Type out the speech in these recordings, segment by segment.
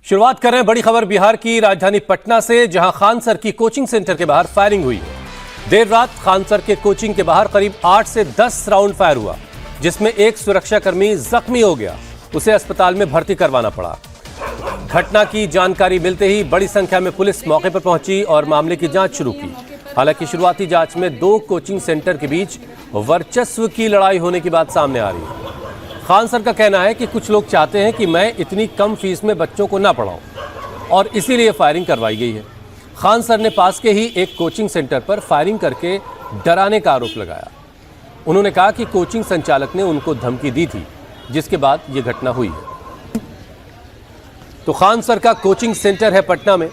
शुरुआत कर रहे हैं बड़ी खबर बिहार की राजधानी पटना से, जहां खान सर की कोचिंग सेंटर के बाहर फायरिंग हुई है। देर रात खान सर के कोचिंग के बाहर करीब 8 से 10 राउंड फायर हुआ, जिसमें एक सुरक्षाकर्मी जख्मी हो गया। उसे अस्पताल में भर्ती करवाना पड़ा। घटना की जानकारी मिलते ही बड़ी संख्या में पुलिस मौके पर पहुंची और मामले की जांच शुरू की। हालांकि शुरुआती जांच में 2 कोचिंग सेंटर के बीच वर्चस्व की लड़ाई होने की बात सामने आ रही है। खान सर का कहना है कि कुछ लोग चाहते हैं कि मैं इतनी कम फीस में बच्चों को ना पढ़ाऊं और इसीलिए फायरिंग करवाई गई है। खान सर ने पास के ही एक कोचिंग सेंटर पर फायरिंग करके डराने का आरोप लगाया। उन्होंने कहा कि कोचिंग संचालक ने उनको धमकी दी थी, जिसके बाद ये घटना हुई है। तो खान सर का कोचिंग सेंटर है पटना में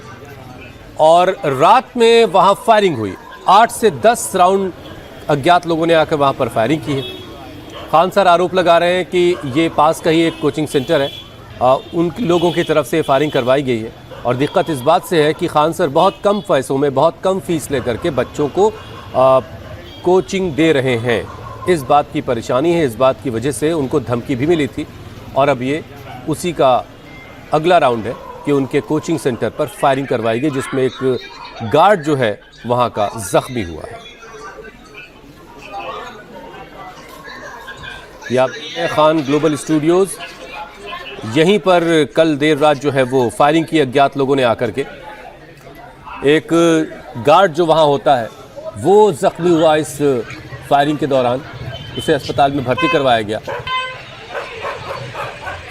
और रात में वहां फायरिंग हुई। 8 से 10 राउंड अज्ञात लोगों ने आकर वहां पर फायरिंग की है। खान सर आरोप लगा रहे हैं कि ये पास का ही एक कोचिंग सेंटर है, उन लोगों की तरफ से फायरिंग करवाई गई है। और दिक्कत इस बात से है कि खान सर बहुत कम पैसों में बहुत कम फीस लेकर के बच्चों को कोचिंग दे रहे हैं। इस बात की परेशानी है, इस बात की वजह से उनको धमकी भी मिली थी और अब ये उसी का अगला राउंड है कि उनके कोचिंग सेंटर पर फायरिंग करवाई गई, जिसमें एक गार्ड जो है वहाँ का जख्मी हुआ है। खान ग्लोबल स्टूडियोज़, यहीं पर कल देर रात जो है वो फायरिंग की अज्ञात लोगों ने आकर के। एक गार्ड जो वहाँ होता है वो जख्मी हुआ इस फायरिंग के दौरान, उसे अस्पताल में भर्ती करवाया गया।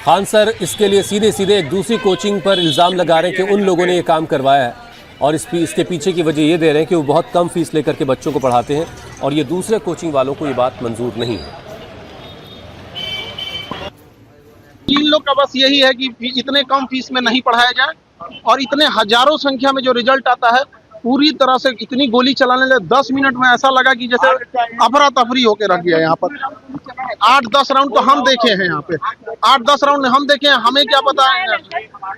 खान सर इसके लिए सीधे सीधे एक दूसरी कोचिंग पर इल्ज़ाम लगा रहे हैं कि उन लोगों ने ये काम करवाया है और इसके पीछे की वजह ये दे रहे हैं कि वो बहुत कम फीस लेकर के बच्चों को पढ़ाते हैं और ये दूसरे कोचिंग वालों को ये बात मंजूर नहीं है। इन लोग का बस यही है कि इतने कम फीस में नहीं पढ़ाया जाए और इतने हजारों संख्या में जो रिजल्ट आता है पूरी तरह से इतनी गोली चलाने लगे। 10 मिनट में ऐसा लगा कि जैसे अफरा तफरी होकर रख गया। यहाँ पर 8-10 राउंड तो हम देखे हैं, यहाँ पे 8-10 राउंड हम देखे हैं। हमें क्या पता है,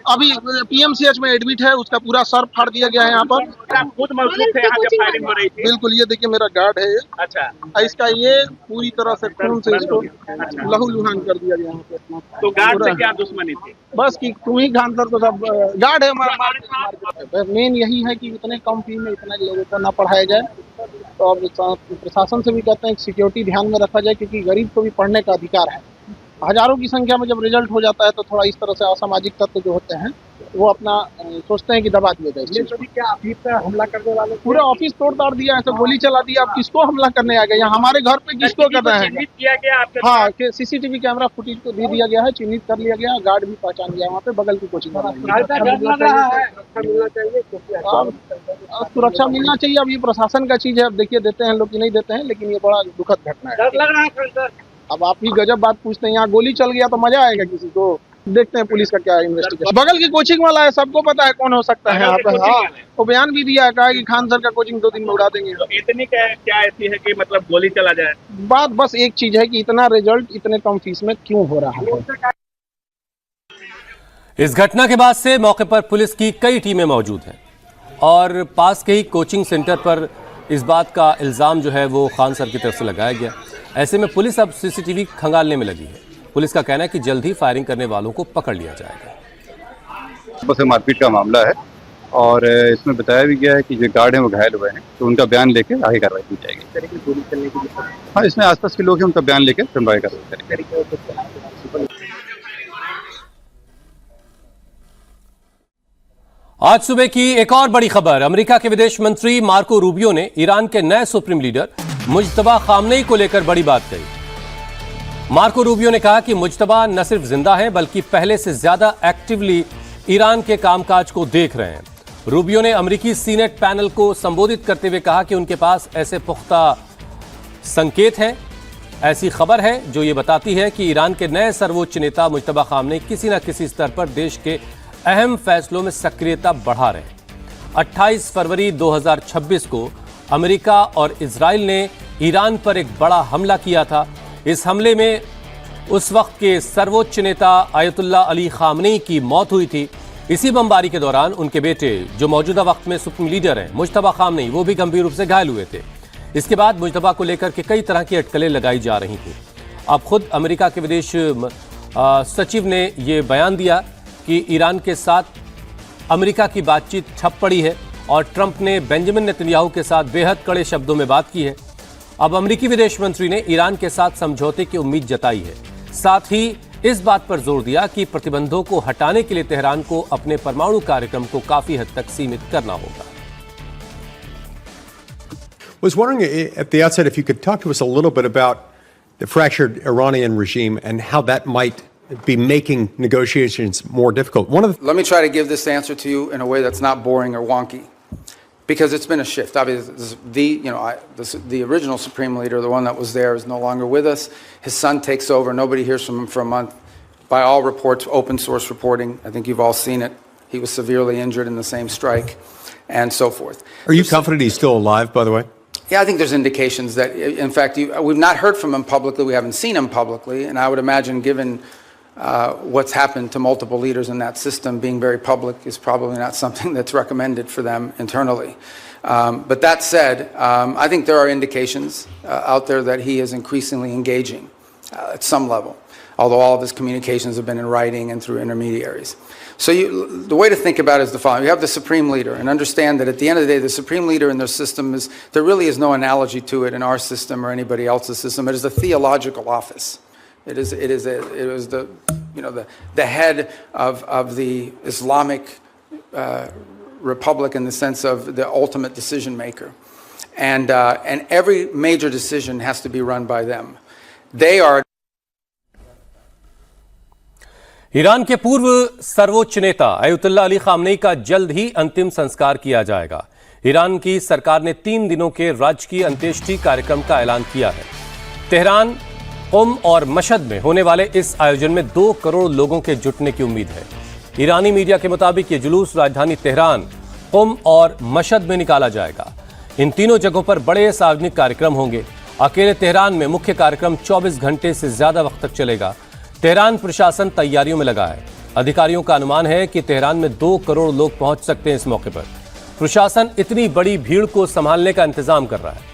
अभी पीएमसीएच में एडमिट है, उसका पूरा सर फाड़ दिया गया है यहाँ पर। बिल्कुल, ये देखिए मेरा गार्ड है ये। अच्छा, इसका ये पूरी तरह से खून से इसको लहूलुहान कर दिया गया यहाँ पे। तो गार्ड से क्या दुश्मनी थी? बस कि तुम ही खान सर तो सब गार्ड है हमारा। मेन यही है कि इतने कम फी में इतने लोगों को ना पढ़ाया जाए। तो अब प्रशासन से भी कहते हैं कि सिक्योरिटी ध्यान में रखा जाए, क्योंकि गरीब को भी पढ़ने का अधिकार है। हजारों की संख्या में जब रिजल्ट हो जाता है तो थोड़ा इस तरह से असामाजिक तत्व जो होते हैं वो अपना सोचते हैं कि दबा दिया जाए। ये सभी क्या ऑफिस पर हमला करने वाले पूरे ऑफिस तोड़ ताड़ दिया, ऐसे गोली चला दिया। अब किसको हमला करने आ गए? यहाँ हमारे घर पे किसको करना है? किया गया आपके? हाँ, सीसीटीवी कैमरा फुटेज को दे दिया गया है, चिन्हित कर लिया गया, गार्ड भी पहचान गया वहाँ पे बगल की कोचिंग वाला। सुरक्षा मिलना चाहिए। अब ये प्रशासन का चीज है, अब देखिए देते हैं लोग कि नहीं देते हैं, लेकिन ये बड़ा दुखद घटना है। अब आप ही गजब बात पूछते हैं, यहाँ गोली चल गया तो मजा आएगा किसी को? देखते हैं पुलिस का क्या इन्वेस्टिगेशन। बगल की कोचिंग वाला है, सबको पता है कौन हो सकता है यहाँ पे। हाँ, तो बयान भी दिया है, कहा कि खान सर का कोचिंग 2 दिन में उड़ा देंगे। तो इतनी क्या ऐसी है कि मतलब गोली चला जाए? बात बस एक चीज है कि इतना रिजल्ट इतने कम फीस में क्यों हो रहा है। इस घटना के बाद से मौके पर पुलिस की कई टीमें मौजूद हैं और पास के ही कोचिंग सेंटर पर इस बात का इल्ज़ाम जो है वो खान सर की तरफ से लगाया गया। ऐसे में पुलिस अब सीसीटीवी खंगालने में लगी है। पुलिस का कहना है कि जल्द ही फायरिंग करने वालों को पकड़ लिया जाएगा। बस मारपीट का मामला है और इसमें बताया भी गया है कि जो गार्ड हैं वो घायल हुए हैं, तो उनका बयान लेकर आगे कार्रवाई की जाएगी। हाँ, इसमें आसपास के लोग हैं, उनका बयान लेकर फिर आगे कार्रवाई करेंगे। आज सुबह की एक और बड़ी खबर। अमेरिका के विदेश मंत्री मार्को रूबियो ने ईरान के नए सुप्रीम लीडर मुज्तबा खामनेई को लेकर बड़ी बात कही। मार्को रूबियो ने कहा कि मुज्तबा न सिर्फ जिंदा हैं बल्कि पहले से ज्यादा एक्टिवली ईरान के कामकाज को देख रहे हैं। रूबियो ने अमेरिकी सीनेट पैनल को संबोधित करते हुए कहा कि उनके पास ऐसे पुख्ता संकेत हैं, ऐसी खबर है जो ये बताती है कि ईरान के नए सर्वोच्च नेता मुज्तबा खामनेई किसी न किसी स्तर पर देश के अहम फैसलों में सक्रियता बढ़ा रहे हैं। 28 फरवरी 2026 को अमेरिका और इजराइल ने ईरान पर एक बड़ा हमला किया था। इस हमले में उस वक्त के सर्वोच्च नेता आयतुल्लाह अली खामनेई की मौत हुई थी। इसी बमबारी के दौरान उनके बेटे, जो मौजूदा वक्त में सुप्रीम लीडर हैं, मुज्तबा खामनेई, वो भी गंभीर रूप से घायल हुए थे। इसके बाद मुज्तबा को लेकर के कई तरह की अटकलें लगाई जा रही थी। अब खुद अमेरिका के विदेश सचिव ने ये बयान दिया कि ईरान के साथ अमेरिका की बातचीत ठप पड़ी है और ट्रंप ने बेंजामिन नेतन्याहू के साथ बेहद कड़े शब्दों में बात की है। अब अमेरिकी विदेश मंत्री ने ईरान के साथ समझौते की उम्मीद जताई है। साथ ही इस बात पर जोर दिया कि प्रतिबंधों को हटाने के लिए तेहरान को अपने परमाणु कार्यक्रम को काफी हद तक सीमित करना होगा। Was wondering at the outset if you could talk to us a little bit about the fractured Iranian regime and how that might be making negotiations more difficult. Let me try to give this answer to you in a way that's not boring or wonky, because it's been a shift. Obviously, the original Supreme Leader, the one that was there, is no longer with us. His son takes over. Nobody hears from him for a month. By all reports, open source reporting, I think you've all seen it. He was severely injured in the same strike, and so forth. Are you confident he's still alive, by the way? Yeah, I think there's indications that, in fact, we've not heard from him publicly. We haven't seen him publicly, and I would imagine, given what's happened to multiple leaders in that system, being very public is probably not something that's recommended for them internally. But that said, I think there are indications out there that he is increasingly engaging at some level, although all of his communications have been in writing and through intermediaries. So the way to think about it is the following. You have the Supreme Leader, and understand that at the end of the day, the Supreme Leader in their system there really is no analogy to it in our system or anybody else's system. It is the theological office. It was the head of the Islamic Republic in the sense of the ultimate decision maker. And every major decision has to be run by them. They are. Iran के पूर्व सर्वोच्च नेता अयतुल्ला Ali Khamenei का जल्द ही अंतिम संस्कार किया जाएगा। ईरान की सरकार ने 3 दिनों के राजकीय अंत्येष्टि कार्यक्रम का ऐलान किया है। तेहरान, क़ुम और मशहद में होने वाले इस आयोजन में 2 करोड़ लोगों के जुटने की उम्मीद है। ईरानी मीडिया के मुताबिक ये जुलूस राजधानी तेहरान, क़ुम और मशहद में निकाला जाएगा। इन तीनों जगहों पर बड़े सार्वजनिक कार्यक्रम होंगे। अकेले तेहरान में मुख्य कार्यक्रम 24 घंटे से ज्यादा वक्त तक चलेगा। तेहरान प्रशासन तैयारियों में लगा है। अधिकारियों का अनुमान है कि तेहरान में 2 करोड़ लोग पहुंच सकते हैं। इस मौके पर प्रशासन इतनी बड़ी भीड़ को संभालने का इंतजाम कर रहा है।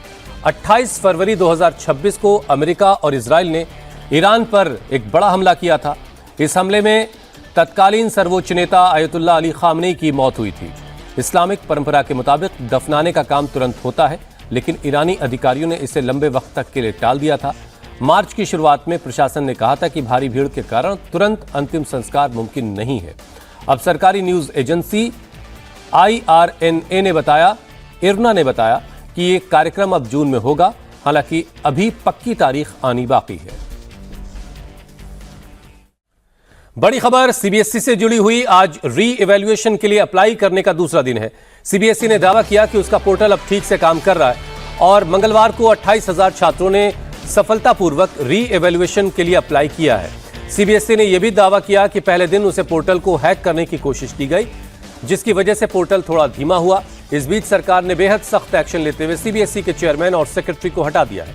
28 फरवरी 2026 को अमेरिका और इजराइल ने ईरान पर एक बड़ा हमला किया था। इस हमले में तत्कालीन सर्वोच्च नेता अयतुल्ला अली खामनेई की मौत हुई थी। इस्लामिक परंपरा के मुताबिक दफनाने का काम तुरंत होता है, लेकिन ईरानी अधिकारियों ने इसे लंबे वक्त तक के लिए टाल दिया था। मार्च की शुरुआत में प्रशासन ने कहा था कि भारी भीड़ के कारण तुरंत अंतिम संस्कार मुमकिन नहीं है। अब सरकारी न्यूज एजेंसी IRNA ने बताया, इरना ने बताया कि ये कार्यक्रम अब जून में होगा। हालांकि अभी पक्की तारीख आनी बाकी है। बड़ी खबर CBSE से जुड़ी हुई। आज री इवैल्यूएशन के लिए अप्लाई करने का दूसरा दिन है। CBSE ने दावा किया कि उसका पोर्टल अब ठीक से काम कर रहा है और मंगलवार को 28,000 छात्रों ने सफलतापूर्वक री इवैल्यूएशन के लिए अप्लाई किया है। CBSE ने यह भी दावा किया कि पहले दिन उसे पोर्टल को हैक करने की कोशिश की गई, जिसकी वजह से पोर्टल थोड़ा धीमा हुआ। इस बीच सरकार ने बेहद सख्त एक्शन लेते हुए CBSE के चेयरमैन और सेक्रेटरी को हटा दिया है।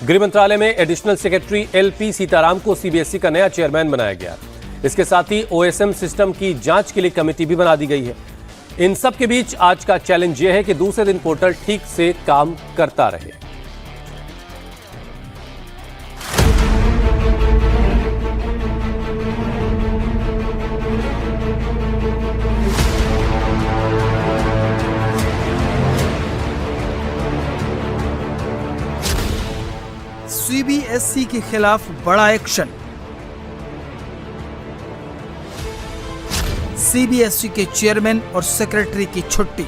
गृह मंत्रालय में एडिशनल सेक्रेटरी LP सीताराम को CBSE का नया चेयरमैन बनाया गया। इसके साथ ही OSM सिस्टम की जांच के लिए कमेटी भी बना दी गई है। इन सब के बीच आज का चैलेंज यह है कि दूसरे दिन पोर्टल ठीक से काम करता रहे। CBSE के खिलाफ बड़ा एक्शन। CBSE के चेयरमैन और सेक्रेटरी की छुट्टी।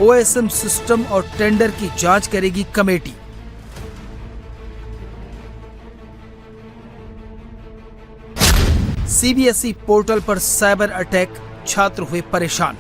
OSM सिस्टम और टेंडर की जांच करेगी कमेटी। CBSE पोर्टल पर साइबर अटैक, छात्र हुए परेशान।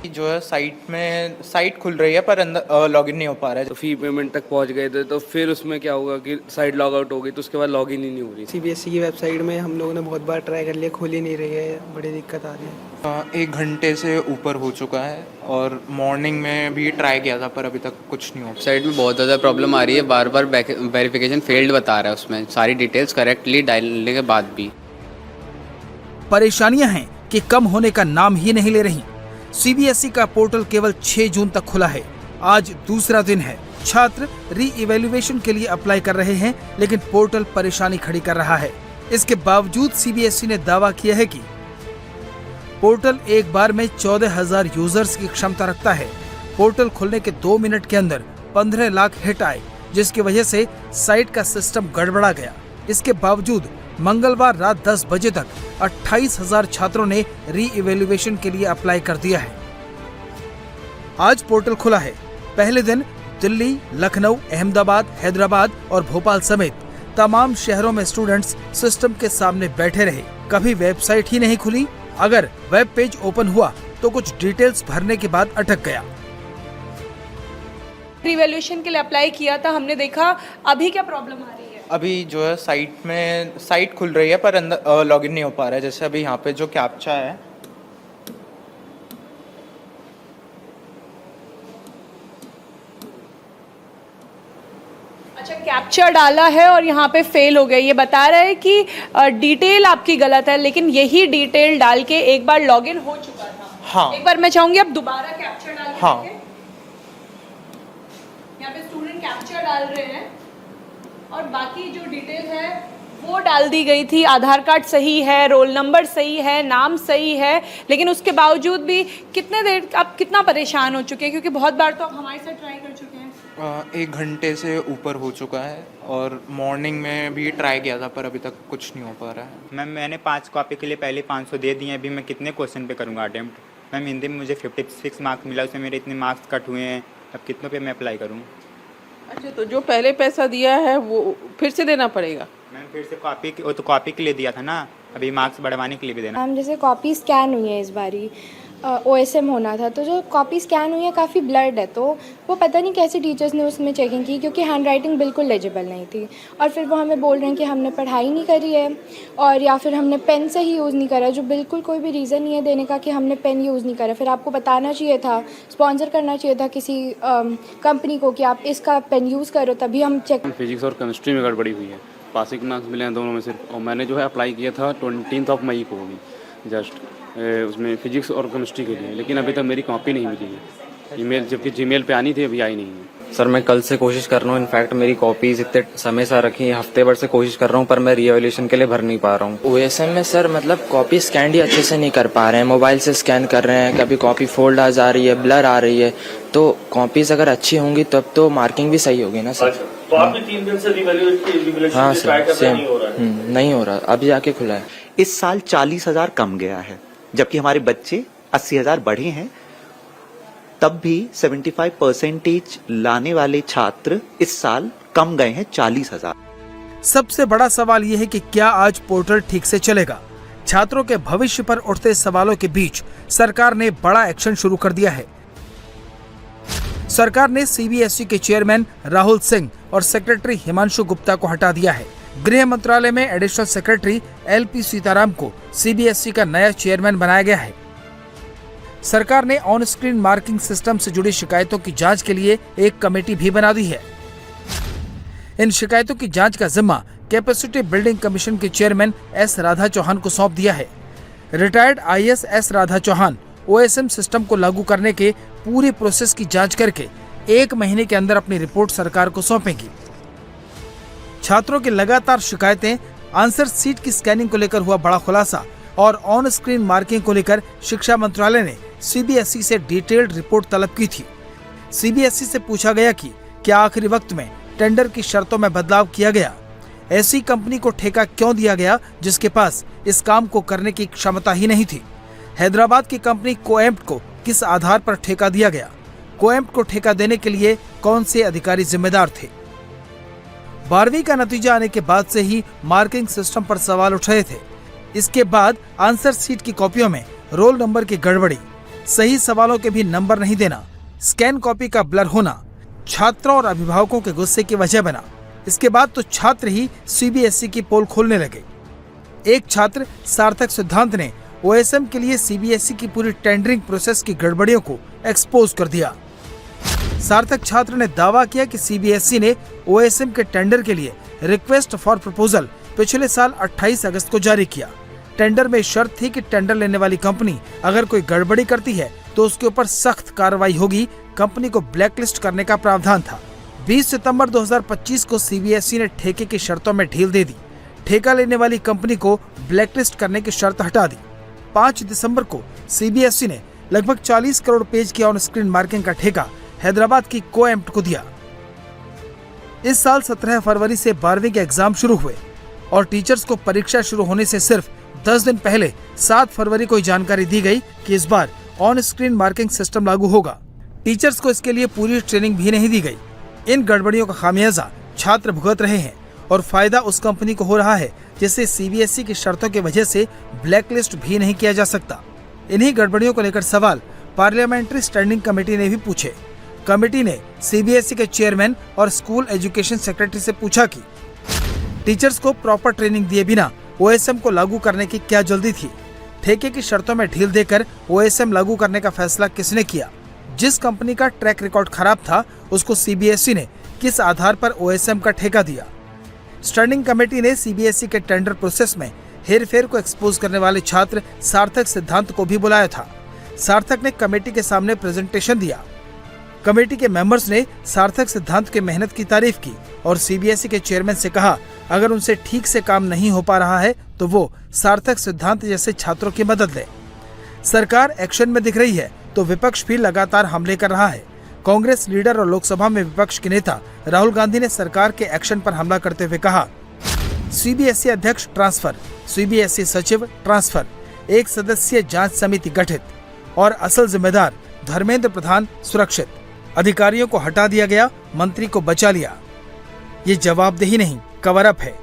जो है साइट खुल रही है पर अंदर लॉगिन नहीं हो पा रहा है। तो फी पेमेंट तक पहुंच गए थे, तो फिर उसमें क्या होगा कि साइट लॉग आउट हो गई, तो उसके बाद लॉगिन ही नहीं हो रही। CBSE की वेबसाइट में हम लोगों ने बहुत बार ट्राई कर लिया, खुल ही नहीं रही है, बड़ी दिक्कत आ रही है। 1 घंटे से ऊपर हो चुका है और मॉर्निंग में भी ट्राई किया था पर अभी तक कुछ नहीं हो। वेबसाइट में बहुत ज़्यादा प्रॉब्लम आ रही है, बार बार वेरिफिकेशन फेल्ड बता रहा है। उसमें सारी डिटेल्स करेक्टली डालने के बाद भी परेशानियां हैं कि कम होने का नाम ही नहीं ले रही। CBSE का पोर्टल केवल 6 जून तक खुला है। आज दूसरा दिन है। छात्र री इवैल्यूएशन के लिए अप्लाई कर रहे हैं, लेकिन पोर्टल परेशानी खड़ी कर रहा है। इसके बावजूद सीबीएसई ने दावा किया है कि पोर्टल एक बार में 14,000 यूजर्स की क्षमता रखता है। पोर्टल खुलने के 2 मिनट के अंदर 15 लाख हिट आए, जिसकी वजह से साइट का सिस्टम गड़बड़ा गया। इसके बावजूद मंगलवार रात 10 बजे तक 28,000 छात्रों ने री इवैल्यूएशन के लिए अप्लाई कर दिया है। आज पोर्टल खुला है। पहले दिन दिल्ली, लखनऊ, अहमदाबाद, हैदराबाद और भोपाल समेत तमाम शहरों में स्टूडेंट्स सिस्टम के सामने बैठे रहे। कभी वेबसाइट ही नहीं खुली। अगर वेब पेज ओपन हुआ तो कुछ डिटेल्स भरने के बाद अटक गया। रिवैल्यूएशन के लिए अप्लाई किया था, हमने देखा। अभी क्या प्रॉब्लम आ रही है? अभी जो है साइट खुल रही है पर अंदर लॉगिन नहीं हो पा रहा है। जैसे अभी यहाँ पे जो कैप्चा है, अच्छा, कैप्चा डाला है और यहाँ पे फेल हो गया। ये बता रहा है कि डिटेल आपकी गलत है, लेकिन यही डिटेल डाल के एक बार लॉगिन हो चुका था। हाँ। एक बार मैं चाहूंगी आप दोबारा कैप्चा डाल के हाँ। देखें। यहाँ पे स्टूडेंट कैप्चा डाल रहे हैं और बाकी जो डिटेल है वो डाल दी गई थी। आधार कार्ड सही है, रोल नंबर सही है, नाम सही है, लेकिन उसके बावजूद भी कितने देर आप कितना परेशान हो चुके हैं? क्योंकि बहुत बार तो आप हमारे साथ ट्राई कर चुके हैं। 1 घंटे से ऊपर हो चुका है और मॉर्निंग में भी ट्राई किया था पर अभी तक कुछ नहीं हो पा रहा है। मैम मैंने 5 कॉपी के लिए पहले 500 दे दिए हैं। अभी मैं कितने क्वेश्चन पे करूँगा अटेम्प्ट? मैम हिंदी में मुझे 56 मार्क्स मिला, उसमें मेरे इतने मार्क्स कट हुए हैं। अब कितनों पे मैं अप्लाई करूँ? अच्छा, तो जो पहले पैसा दिया है वो फिर से देना पड़ेगा? मैम फिर से कॉपी के लिए दिया था ना, अभी मार्क्स बढ़वाने के लिए भी देना। मैम जैसे कॉपी स्कैन हुई है इस बारी, OSM होना था, तो जो कॉपी स्कैन हुई है काफ़ी ब्लर्ड है, तो वो पता नहीं कैसे टीचर्स ने उसमें चेकिंग की, क्योंकि हैंड राइटिंग बिल्कुल लेजिबल नहीं थी। और फिर वो हमें बोल रहे हैं कि हमने पढ़ाई नहीं करी है और या फिर हमने पेन से ही यूज़ नहीं करा, जो बिल्कुल कोई भी रीज़न नहीं है देने का कि हमने पेन यूज़ नहीं करा। फिर आपको बताना चाहिए था, स्पॉन्सर करना चाहिए था किसी कंपनी को कि आप इसका पेन यूज़ करो, तभी हम चेक। फिजिक्स और केमिस्ट्री में गड़बड़ी हुई है, पासिंग मार्क्स मिले हैं दोनों में सिर्फ। और मैंने जो है अप्लाई किया था 20 मई को होगी जस्ट उसमें फिजिक्स और केमिस्ट्री के लिए, लेकिन अभी तक मेरी कॉपी नहीं मिली है। ईमेल जबकि जीमेल पे आनी थी, अभी आई नहीं है। सर मैं कल से कोशिश कर रहा हूँ, इनफैक्ट मेरी कॉपीज इतने समय से रखी है, हफ्ते भर से कोशिश कर रहा हूँ, पर मैं रीवैल्यूएशन के लिए भर नहीं पा रहा हूँ। OSM में सर मतलब कॉपी स्कैन ही अच्छे से नहीं कर पा रहे हैं, मोबाइल से स्कैन कर रहे हैं, कभी कॉपी फोल्ड आ जा रही है, ब्लर आ रही है। तो कॉपीज अगर अच्छी होंगी तब तो मार्किंग भी सही होगी ना सर। तो आपने 3 दिन से रिवैल्यूएशन हाँ सर, सेम नहीं हो रहा है? नहीं हो रहा, अभी जाके खुला है। इस साल 40,000 कम गया है, जबकि हमारे बच्चे 80,000 बढ़े हैं, तब भी 75% लाने वाले छात्र इस साल कम गए हैं 40,000। सबसे बड़ा सवाल यह है कि क्या आज पोर्टल ठीक से चलेगा? छात्रों के भविष्य पर उठते सवालों के बीच सरकार ने बड़ा एक्शन शुरू कर दिया है। सरकार ने सीबीएसई के चेयरमैन राहुल सिंह और सेक्रेटरी हिमांशु गुप्ता को हटा दिया है। गृह मंत्रालय में एडिशनल सेक्रेटरी LP सीताराम को सीबीएसई का नया चेयरमैन बनाया गया है। सरकार ने ऑन स्क्रीन मार्किंग सिस्टम से जुड़ी शिकायतों की जांच के लिए एक कमेटी भी बना दी है। इन शिकायतों की जांच का जिम्मा कैपेसिटी बिल्डिंग कमीशन के चेयरमैन S राधा चौहान को सौंप दिया है। Retired IAS S Radha Chauhan OSM system को लागू करने के पूरी प्रोसेस की जांच करके 1 महीने के अंदर अपनी रिपोर्ट सरकार को सौंपेंगी। छात्रों की लगातार शिकायतें, आंसर सीट की स्कैनिंग को लेकर हुआ बड़ा खुलासा और ऑन स्क्रीन मार्किंग को लेकर शिक्षा मंत्रालय ने सीबीएसई से डिटेल्ड रिपोर्ट तलब की थी। सीबीएसई से पूछा गया कि क्या आखिरी वक्त में टेंडर की शर्तों में बदलाव किया गया, ऐसी कंपनी को ठेका क्यों दिया गया जिसके पास इस काम को करने की क्षमता ही नहीं थी। हैदराबाद की कंपनी कोएम्प्ट को किस आधार पर ठेका दिया गया, कोएम्प्ट को ठेका देने के लिए कौन से अधिकारी जिम्मेदार थे। 12वीं का नतीजा आने के बाद से ही मार्किंग सिस्टम पर सवाल उठ रहे थे। इसके बाद आंसर सीट की कॉपियों में रोल नंबर की गड़बड़ी, सही सवालों के भी नंबर नहीं देना, स्कैन कॉपी का ब्लर होना छात्रों और अभिभावकों के गुस्से की वजह बना। इसके बाद तो छात्र ही सीबीएसई की पोल खोलने लगे। एक छात्र सार्थक सिद्धांत ने OSM के लिए सीबीएसई की पूरी टेंडरिंग प्रोसेस की गड़बड़ियों को एक्सपोज कर दिया। सार्थक छात्र ने दावा किया कि सीबीएसई ने OSM के टेंडर के लिए रिक्वेस्ट फॉर प्रपोजल पिछले साल 28 अगस्त को जारी किया। टेंडर में शर्त थी कि टेंडर लेने वाली कंपनी अगर कोई गड़बड़ी करती है तो उसके ऊपर सख्त कार्रवाई होगी। कंपनी को ब्लैकलिस्ट करने का प्रावधान था। 20 सितंबर 2025 को सीबीएसई ने ठेके की शर्तों में ढील दे दी। ठेका लेने वाली कंपनी को ब्लैकलिस्ट करने की शर्त हटा दी। 5 दिसंबर को सीबीएसई ने लगभग 40 करोड़ पेज की ऑन स्क्रीन मार्किंग का ठेका हैदराबाद की कोएम्प्ट को दिया। इस साल 17 फरवरी से 12वीं के एग्जाम शुरू हुए और टीचर्स को परीक्षा शुरू होने से सिर्फ 10 दिन पहले 7 फरवरी को जानकारी दी गई कि इस बार ऑन स्क्रीन मार्किंग सिस्टम लागू होगा। टीचर्स को इसके लिए पूरी ट्रेनिंग भी नहीं दी गई। इन गड़बड़ियों का खामियाजा छात्र भुगत रहे हैं और फायदा उस कंपनी को हो रहा है जिसे सीबीएसई की शर्तों की वजह से ब्लैकलिस्ट भी नहीं किया जा सकता। इन्हीं गड़बड़ियों को लेकर सवाल पार्लियामेंट्री स्टैंडिंग कमेटी ने भी पूछे। कमेटी ने सीबीएसई के चेयरमैन और स्कूल एजुकेशन सेक्रेटरी से पूछा कि टीचर्स को प्रॉपर ट्रेनिंग दिए बिना ओएसएम को लागू करने की क्या जल्दी थी? ठेके की शर्तों में ढील देकर ओएसएम लागू करने का फैसला किसने किया? जिस कंपनी का ट्रैक रिकॉर्ड खराब था उसको सीबीएसई ने किस आधार पर ओएसएम का ठेका दिया? स्टैंडिंग कमेटी ने सीबीएसई के टेंडर प्रोसेस में हेरफेर को एक्सपोज करने वाले छात्र सार्थक सिद्धांत को भी बुलाया था। सार्थक ने कमेटी के सामने प्रेजेंटेशन दिया। कमेटी के मेंबर्स ने सार्थक सिद्धांत की मेहनत की तारीफ की और सीबीएसई के चेयरमैन से कहा अगर उनसे ठीक से काम नहीं हो पा रहा है तो वो सार्थक सिद्धांत जैसे छात्रों की मदद ले। सरकार एक्शन में दिख रही है तो विपक्ष भी लगातार हमले कर रहा है। कांग्रेस लीडर और लोकसभा में विपक्ष के नेता राहुल गांधी ने सरकार के एक्शन पर हमला करते हुए कहा सीबीएसई अध्यक्ष ट्रांसफर, सीबीएसई सचिव ट्रांसफर, एक सदस्यीय जांच समिति गठित और असल जिम्मेदार धर्मेंद्र प्रधान सुरक्षित। अधिकारियों को हटा दिया गया, मंत्री को बचा लिया। ये जवाबदेही नहीं, कवर अप है।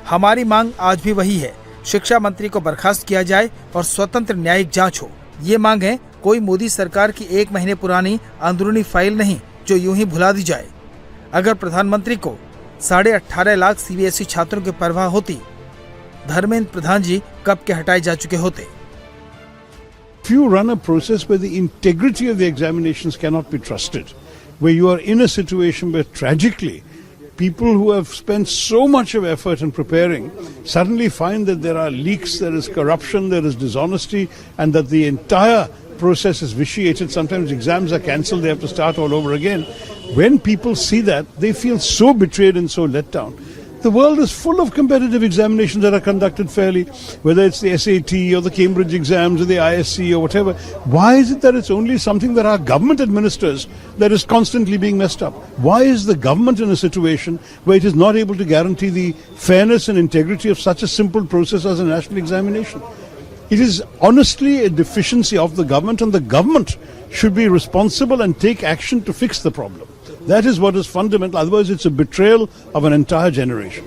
हमारी मांग आज भी वही है, शिक्षा मंत्री को बर्खास्त किया जाए और स्वतंत्र न्यायिक जांच हो। ये मांग है, कोई मोदी सरकार की 1 महीने पुरानी अंदरूनी फाइल नहीं जो यूं ही भुला दी जाए। अगर प्रधानमंत्री को 18.5 लाख सीबीएसई छात्रों की परवाह होती, धर्मेंद्र प्रधान जी कब के हटाए जा चुके होते। If you run a process where the integrity of the examinations cannot be trusted, where you are in a situation where tragically people who have spent so much of effort in preparing suddenly find that there are leaks, there is corruption, there is dishonesty, and that the entire process is vitiated. Sometimes exams are cancelled, they have to start all over again. When people see that, they feel so betrayed and so let down. The world is full of competitive examinations that are conducted fairly, whether it's the SAT or the Cambridge exams or the ISC or whatever. Why is it that it's only something that our government administers that is constantly being messed up? Why is the government in a situation where it is not able to guarantee the fairness and integrity of such a simple process as a national examination? It is honestly a deficiency of the government, and the government should be responsible and take action to fix the problem. That is what is fundamental. Otherwise, it's a betrayal of an entire generation.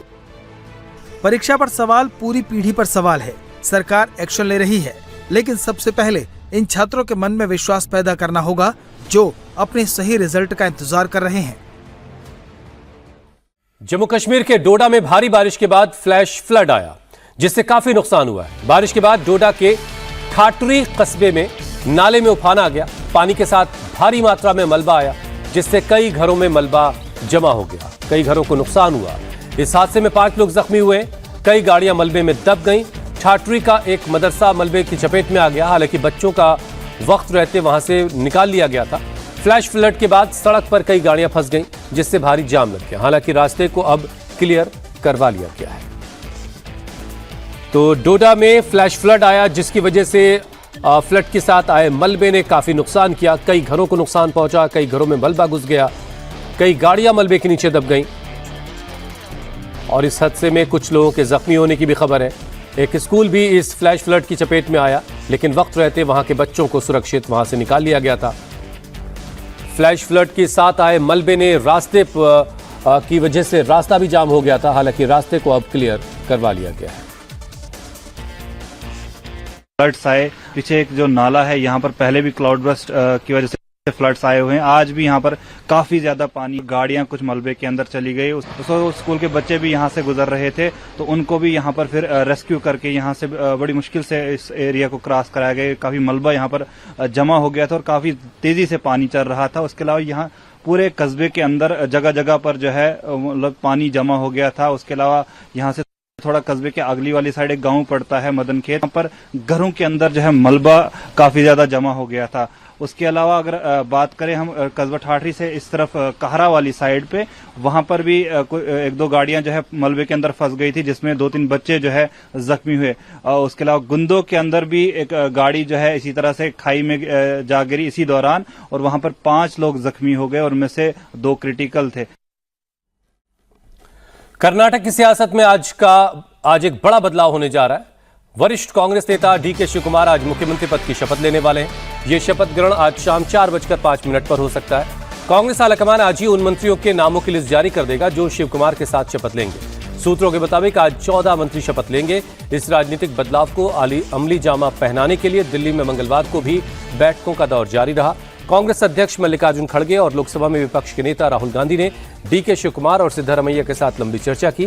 परीक्षा पर सवाल पूरी पीढ़ी पर सवाल है। सरकार action ले रही है, लेकिन सबसे पहले इन छात्रों के मन में विश्वास पैदा करना होगा जो अपने सही रिजल्ट का इंतजार कर रहे हैं। जम्मू कश्मीर के डोडा में भारी बारिश के बाद फ्लैश फ्लड आया, जिससे काफी नुकसान हुआ है। बारिश के बाद डोडा के ठाटरी कस्बे में नाले में उफान आ गया। पानी के साथ भारी मात्रा में मलबा आया, जिससे कई घरों में मलबा जमा हो गया। कई घरों को नुकसान हुआ। इस हादसे में 5 लोग जख्मी हुए। कई गाड़ियां मलबे में दब गईं। ठाटरी का एक मदरसा मलबे की चपेट में आ गया। हालांकि बच्चों का वक्त रहते वहां से निकाल लिया गया था। फ्लैश फ्लड के बाद सड़क पर कई गाड़ियां फंस गईं, जिससे भारी जाम लग गया। हालांकि रास्ते को अब क्लियर करवा लिया गया है। तो डोडा में फ्लैश फ्लड आया, जिसकी वजह से फ्लड के साथ आए मलबे ने काफी नुकसान किया। कई घरों को नुकसान पहुंचा, कई घरों में मलबा घुस गया, कई गाड़ियां मलबे के नीचे दब गईं और इस हादसे में कुछ लोगों के जख्मी होने की भी खबर है। एक स्कूल भी इस फ्लैश फ्लड की चपेट में आया, लेकिन वक्त रहते वहां के बच्चों को सुरक्षित वहां से निकाल लिया गया था। फ्लैश फ्लड के साथ आए मलबे ने रास्ते की वजह से रास्ता भी जाम हो गया था। हालांकि रास्ते को अब क्लियर करवा लिया गया है। फ्लड्स आए, पीछे एक जो नाला है यहाँ पर पहले भी क्लाउड बर्स्ट की वजह से फ्लड्स आए हुए हैं। आज भी यहाँ पर काफी ज्यादा पानी, गाड़ियां कुछ मलबे के अंदर चली गई। उस स्कूल के बच्चे भी यहाँ से गुजर रहे थे, तो उनको भी यहाँ पर फिर रेस्क्यू करके यहाँ से बड़ी मुश्किल से इस एरिया को क्रॉस कराया गया। काफी मलबा यहाँ पर जमा हो गया था और काफी तेजी से पानी चल रहा था। उसके अलावा यहाँ पूरे कस्बे के अंदर जगह जगह पर जो है मतलब पानी जमा हो गया था। उसके अलावा यहाँ से थोड़ा कस्बे के अगली वाली साइड एक गांव पड़ता है मदन खेत, वहाँ पर घरों के अंदर जो है मलबा काफी ज्यादा जमा हो गया था। उसके अलावा अगर बात करें हम कस्बा ठाठरी से इस तरफ कहरा वाली साइड पे, वहां पर भी एक दो गाड़ियां जो है मलबे के अंदर फंस गई थी, जिसमें 2-3 बच्चे जो है जख्मी हुए। उसके अलावा गुंदो के अंदर भी एक गाड़ी जो है इसी तरह से खाई में जा गिरी इसी दौरान, और वहां पर 5 लोग जख्मी हो गए और उनमें से 2 क्रिटिकल थे। कर्नाटक की सियासत में आज एक बड़ा बदलाव होने जा रहा है। वरिष्ठ कांग्रेस नेता डीके शिवकुमार आज मुख्यमंत्री पद की शपथ लेने वाले हैं। यह शपथ ग्रहण आज शाम 4:05 पर हो सकता है। कांग्रेस हाईकमान आज ही उन मंत्रियों के नामों की लिस्ट जारी कर देगा जो शिवकुमार के साथ शपथ लेंगे। सूत्रों के मुताबिक आज 14 मंत्री शपथ लेंगे। इस राजनीतिक बदलाव को अमली जामा पहनाने के लिए दिल्ली में मंगलवार को भी बैठकों का दौर जारी रहा। कांग्रेस अध्यक्ष मल्लिकार्जुन खड़गे और लोकसभा में विपक्ष के नेता राहुल गांधी ने डीके शिवकुमार और सिद्धारमैया के साथ लंबी चर्चा की।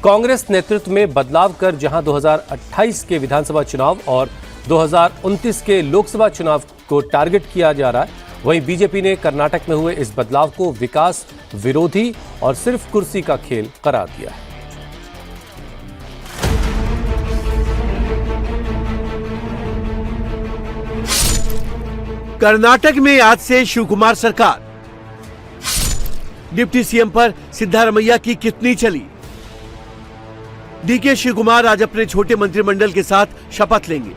कांग्रेस नेतृत्व में बदलाव कर जहां 2028 के विधानसभा चुनाव और 2029 के लोकसभा चुनाव को टारगेट किया जा रहा है, वहीं बीजेपी ने कर्नाटक में हुए इस बदलाव को विकास विरोधी और सिर्फ कुर्सी का खेल करार दिया है। कर्नाटक में आज से शिवकुमार सरकार। डिप्टी सीएम पर सिद्धारमैया की कितनी चली। डीके शिवकुमार आज अपने छोटे मंत्रिमंडल के साथ शपथ लेंगे।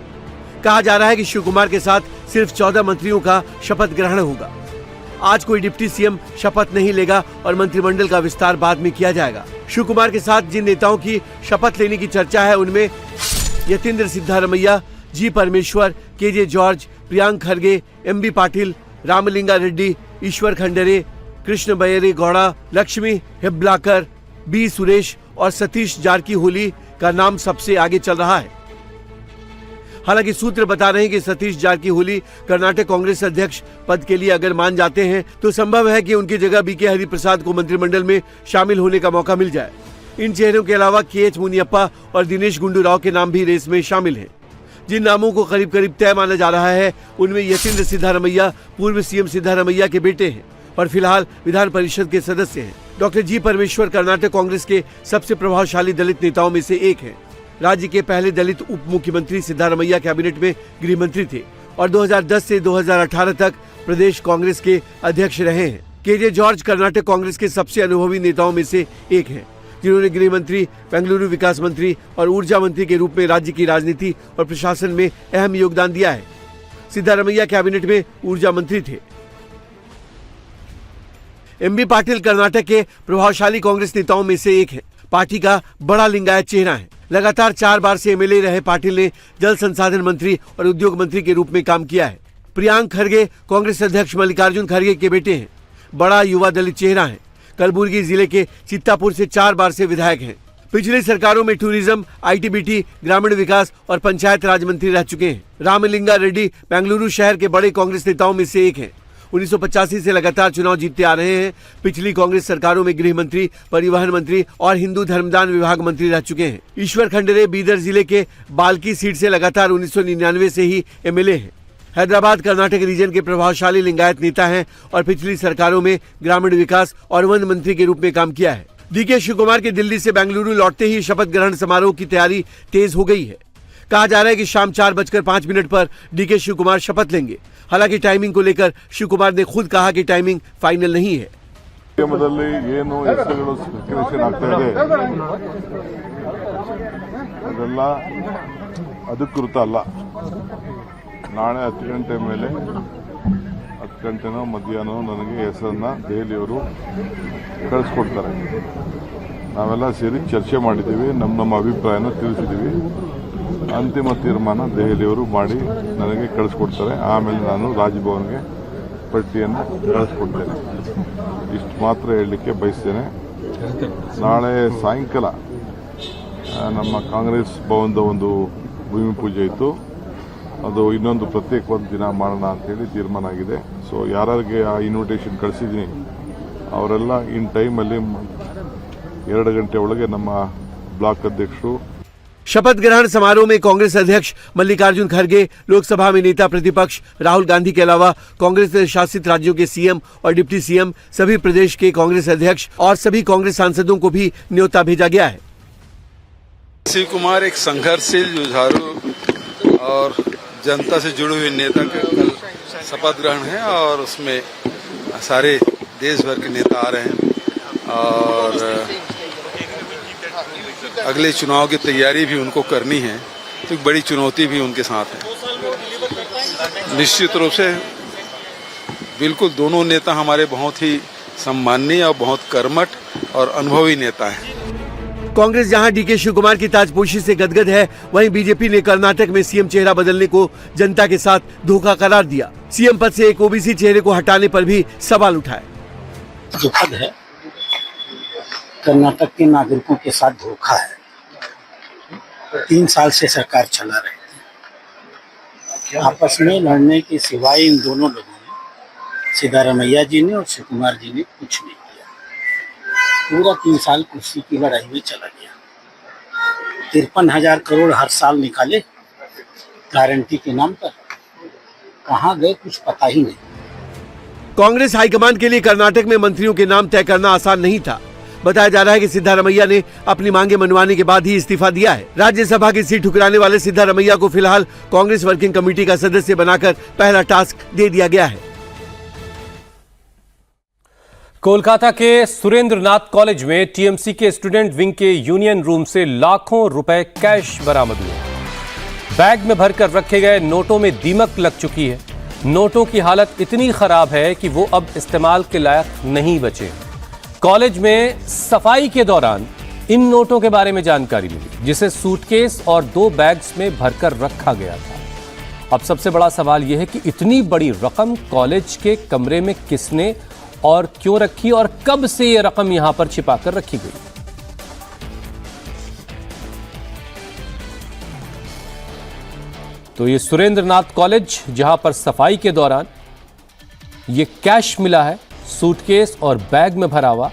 कहा जा रहा है कि शिवकुमार के साथ सिर्फ 14 मंत्रियों का शपथ ग्रहण होगा। आज कोई डिप्टी सीएम शपथ नहीं लेगा और मंत्रिमंडल का विस्तार बाद में किया जाएगा। शिवकुमार के साथ जिन नेताओं की शपथ लेने की चर्चा है उनमें Yatindra Siddaramaiah, G Parameshwara, KJ George, Priyank Kharge, MB Patil, Ramalinga Reddy, Eshwar Khandre, Krishna Byre Gowda, Lakshmi Hebbalkar, B Suresh और सतीश जारकीहोली का नाम सबसे आगे चल रहा है। हालांकि सूत्र बता रहे हैं कि सतीश जारकीहोली कर्नाटक कांग्रेस अध्यक्ष पद के लिए अगर मान जाते हैं तो संभव है कि उनकी जगह बीके हरिप्रसाद को मंत्रिमंडल में शामिल होने का मौका मिल जाए। इन चेहरों के अलावा केएच मुनियप्पा और दिनेश गुंडू राव के नाम भी रेस में शामिल हैं। जिन नामों को करीब करीब तय माना जा रहा है उनमें यतीन्द्र सिद्धारमैया पूर्व सीएम सिद्धारमैया के बेटे हैं और फिलहाल विधान परिषद के सदस्य हैं। डॉक्टर जी परमेश्वर कर्नाटक कांग्रेस के सबसे प्रभावशाली दलित नेताओं में से एक हैं। राज्य के पहले दलित उप मुख्यमंत्री सिद्धारमैया कैबिनेट में गृह मंत्री थे और 2010 से 2018 तक प्रदेश कांग्रेस के अध्यक्ष रहे हैं। केजे जॉर्ज कर्नाटक कांग्रेस के सबसे अनुभवी नेताओं में से एक हैं, जिन्होंने गृह मंत्री, बेंगलुरु विकास मंत्री और ऊर्जा मंत्री के रूप में राज्य की राजनीति और प्रशासन में अहम योगदान दिया है। सिद्धारमैया कैबिनेट में ऊर्जा मंत्री थे। एमबी पाटिल कर्नाटक के प्रभावशाली कांग्रेस नेताओं में से एक है। पार्टी का बड़ा लिंगायत चेहरा है। लगातार 4 बार से एमएलए रहे पाटिल ने जल संसाधन मंत्री और उद्योग मंत्री के रूप में काम किया है। प्रियांक खरगे कांग्रेस अध्यक्ष मल्लिकार्जुन खरगे के बेटे हैं। बड़ा युवा दलित चेहरा है। कलबुर्गी जिले के चित्तापुर से 4 बार से विधायक हैं। पिछली सरकारों में टूरिज्म, आईटीबीटी, ग्रामीण विकास और पंचायत राज मंत्री रह चुके हैं। रामलिंगा रेड्डी बेंगलुरु शहर के बड़े कांग्रेस नेताओं में से एक हैं। 1985 से लगातार चुनाव जीतते आ रहे हैं। पिछली कांग्रेस सरकारों में गृह मंत्री, परिवहन मंत्री और हिंदू धर्मदान विभाग मंत्री रह चुके हैं। ईश्वर खंडरे बीदर जिले के बाल्की सीट से लगातार 1999 से ही एमएलए हैं। हैदराबाद कर्नाटक रीजन के प्रभावशाली लिंगायत नेता हैं और पिछली सरकारों में ग्रामीण विकास और वन मंत्री के रूप में काम किया है। डीके शिवकुमार के दिल्ली से बेंगलुरु लौटते ही शपथ ग्रहण समारोह की तैयारी तेज हो गई है। कहा जा रहा है कि शाम 4:05 पर डीके शिवकुमार शपथ लेंगे। हालांकि टाइमिंग को लेकर शिवकुमार ने खुद कहा कि टाइमिंग फाइनल नहीं है। ಏನು ಹೆಸರುಗಳು ಸ್ಪೆಕ್ಯುಲೇಷನ್ ಆಗ್ತಾ ಇದೆ ಅದೆಲ್ಲ ಅಧಿಕೃತ ಅಲ್ಲ. ನಾಳೆ 10 ಗಂಟೆ ಮೇಲೆ 10 ಗಂಟೆನೋ ಮಧ್ಯಾಹ್ನ ನನಗೆ ಹೆಸರನ್ನ ದೆಹಲಿಯವರು ಕಳಿಸ್ಕೊಡ್ತಾರೆ. ನಾವೆಲ್ಲ ಸೇರಿ ಚರ್ಚೆ ಮಾಡಿದ್ದೀವಿ, ನಮ್ಮ ಅಭಿಪ್ರಾಯನ ತಿಳಿಸಿದ್ದೀವಿ. ಅಂತಿಮ ತೀರ್ಮಾನ ದೆಹಲಿಯವರು ಮಾಡಿ ನನಗೆ ಕಳಿಸ್ಕೊಡ್ತಾರೆ. ಆಮೇಲೆ ನಾನು ರಾಜಭವನ್ಗೆ ಪಟ್ಟಿಯನ್ನು ಕಳಿಸ್ಕೊಡ್ತೇನೆ. ಇಷ್ಟು ಮಾತ್ರ ಹೇಳಲಿಕ್ಕೆ ಬಯಸ್ತೇನೆ. ನಾಳೆ ಸಾಯಂಕಾಲ ನಮ್ಮ ಕಾಂಗ್ರೆಸ್ ಭವನದ ಒಂದು ಭೂಮಿ ಪೂಜೆ ಇತ್ತು. ಅದು ಇನ್ನೊಂದು ಪ್ರತ್ಯೇಕವಾದ ದಿನ ಮಾಡೋಣ ಅಂತೇಳಿ ತೀರ್ಮಾನ ಆಗಿದೆ. ಸೊ ಯಾರಿಗೆ ಆ ಇನ್ವಿಟೇಷನ್ ಕಳಿಸಿದ್ದೀನಿ ಅವರೆಲ್ಲ ಇನ್ ಟೈಮಲ್ಲಿ 2 ಗಂಟೆ ಒಳಗೆ ನಮ್ಮ ಬ್ಲಾಕ್ ಅಧ್ಯಕ್ಷರು. शपथ ग्रहण समारोह में कांग्रेस अध्यक्ष मल्लिकार्जुन खरगे, लोकसभा में नेता प्रतिपक्ष राहुल गांधी के अलावा कांग्रेस शासित राज्यों के सीएम और डिप्टी सीएम, सभी प्रदेश के कांग्रेस अध्यक्ष और सभी कांग्रेस सांसदों को भी न्योता भेजा गया है। शिव कुमार एक संघर्षशील, जुझारू और जनता से जुड़े हुए नेता का कल शपथ ग्रहण है और उसमें सारे देश भर के नेता आ रहे हैं और अगले चुनाव की तैयारी भी उनको करनी है, तो एक बड़ी चुनौती भी उनके साथ है। निश्चित रूप से बिल्कुल दोनों नेता हमारे बहुत ही सम्माननीय और बहुत कर्मठ और अनुभवी नेता हैं। कांग्रेस जहां डीके शिव कुमार की ताजपोशी से गदगद है, वहीं बीजेपी ने कर्नाटक में सीएम चेहरा बदलने को जनता के साथ धोखा करार दिया। सीएम पद से एक ओबीसी चेहरे को हटाने पर भी सवाल उठाए। दुखद है, कर्नाटक के नागरिकों के साथ धोखा है। 3 साल से सरकार चला रही थी, आपस में लड़ने के सिवाय इन दोनों लोगों ने, सिद्धारमैया जी ने और शिव कुमार जी ने, कुछ नहीं किया। पूरा 3 साल कुर्सी की लड़ाई में चला गया। 53,000 करोड़ हर साल निकाले गारंटी के नाम पर, कहाँ गए कुछ पता ही नहीं। कांग्रेस हाईकमान के लिए कर्नाटक में मंत्रियों के नाम तय करना आसान नहीं था। बताया जा रहा है कि सिद्धारमैया ने अपनी मांगे मनवाने के बाद ही इस्तीफा दिया है। राज्यसभा की सीट ठुकराने वाले सिद्धारमैया को फिलहाल कांग्रेस वर्किंग कमेटी का सदस्य बनाकर पहला टास्क दे दिया गया है। कोलकाता के सुरेंद्रनाथ कॉलेज में टीएमसी के स्टूडेंट विंग के यूनियन रूम से लाखों रुपए कैश बरामद हुए। बैग में भरकर रखे गए नोटों में दीमक लग चुकी है। नोटों की हालत इतनी खराब है कि वो अब इस्तेमाल के लायक नहीं बचे। कॉलेज में सफाई के दौरान इन नोटों के बारे में जानकारी मिली, जिसे सूटकेस और 2 बैग्स में भरकर रखा गया था। अब सबसे बड़ा सवाल यह है कि इतनी बड़ी रकम कॉलेज के कमरे में किसने और क्यों रखी और कब से यह रकम यहां पर छिपाकर रखी गई। तो ये सुरेंद्रनाथ कॉलेज जहां पर सफाई के दौरान ये कैश मिला है, सूटकेस और बैग में भरा हुआ,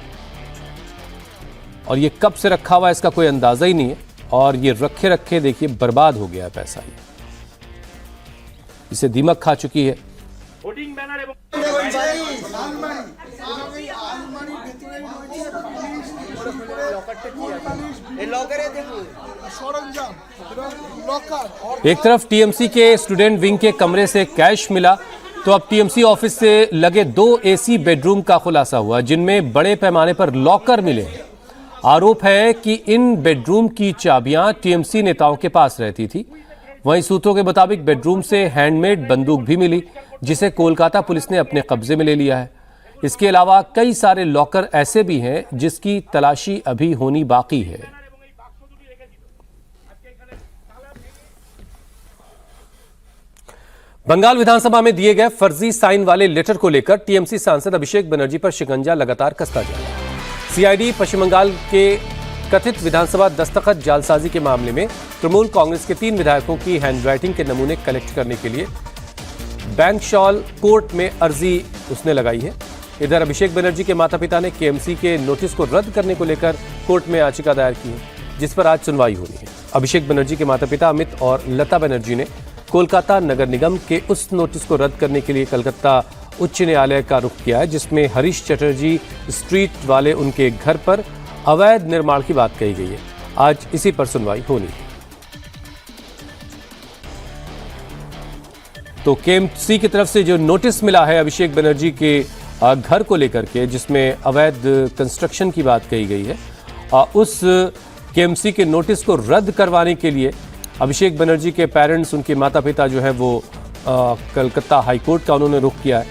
और ये कब से रखा हुआ इसका कोई अंदाजा ही नहीं है। और ये रखे रखे देखिए बर्बाद हो गया पैसा, ये इसे दीमक खा चुकी है। एक तरफ टीएमसी के स्टूडेंट विंग के कमरे से कैश मिला, तो अब टीएमसी ऑफिस से लगे 2 एसी बेडरूम का खुलासा हुआ, जिनमें बड़े पैमाने पर लॉकर मिले। आरोप है कि इन बेडरूम की चाबियां टीएमसी नेताओं के पास रहती थी। वहीं सूत्रों के मुताबिक बेडरूम से हैंडमेड बंदूक भी मिली, जिसे कोलकाता पुलिस ने अपने कब्जे में ले लिया है। इसके अलावा कई सारे लॉकर ऐसे भी हैं जिसकी तलाशी अभी होनी बाकी है। बंगाल विधानसभा में दिए गए फर्जी साइन वाले लेटर को लेकर टीएमसी सांसद अभिषेक बनर्जी पर शिकंजा लगातार कसता जा रहा है। सीआईडी पश्चिम बंगाल के कथित विधानसभा दस्तखत जालसाजी के मामले में तृणमूल कांग्रेस के 3 विधायकों की हैंडराइटिंग के नमूने कलेक्ट करने के लिए बैंकशॉल कोर्ट में अर्जी उसने लगाई है। इधर अभिषेक बनर्जी के माता पिता ने केएमसी के नोटिस को रद्द करने को लेकर कोर्ट में याचिका दायर की है, जिस पर आज सुनवाई होनी है। अभिषेक बनर्जी के माता पिता अमित और लता बनर्जी ने कोलकाता नगर निगम के उस नोटिस को रद्द करने के लिए कलकत्ता उच्च न्यायालय का रुख किया है, जिसमें हरीश चटर्जी स्ट्रीट वाले उनके घर पर अवैध निर्माण की बात कही गई है। आज इसी पर सुनवाई होनी है। तो केएमसी की तरफ से जो नोटिस मिला है अभिषेक बनर्जी के घर को लेकर के, जिसमें अवैध कंस्ट्रक्शन की बात कही गई है, उस केएमसी के नोटिस को रद्द करवाने के लिए अभिषेक बनर्जी के पेरेंट्स, उनके माता पिता जो है वो कलकत्ता हाईकोर्ट का उन्होंने रुख किया है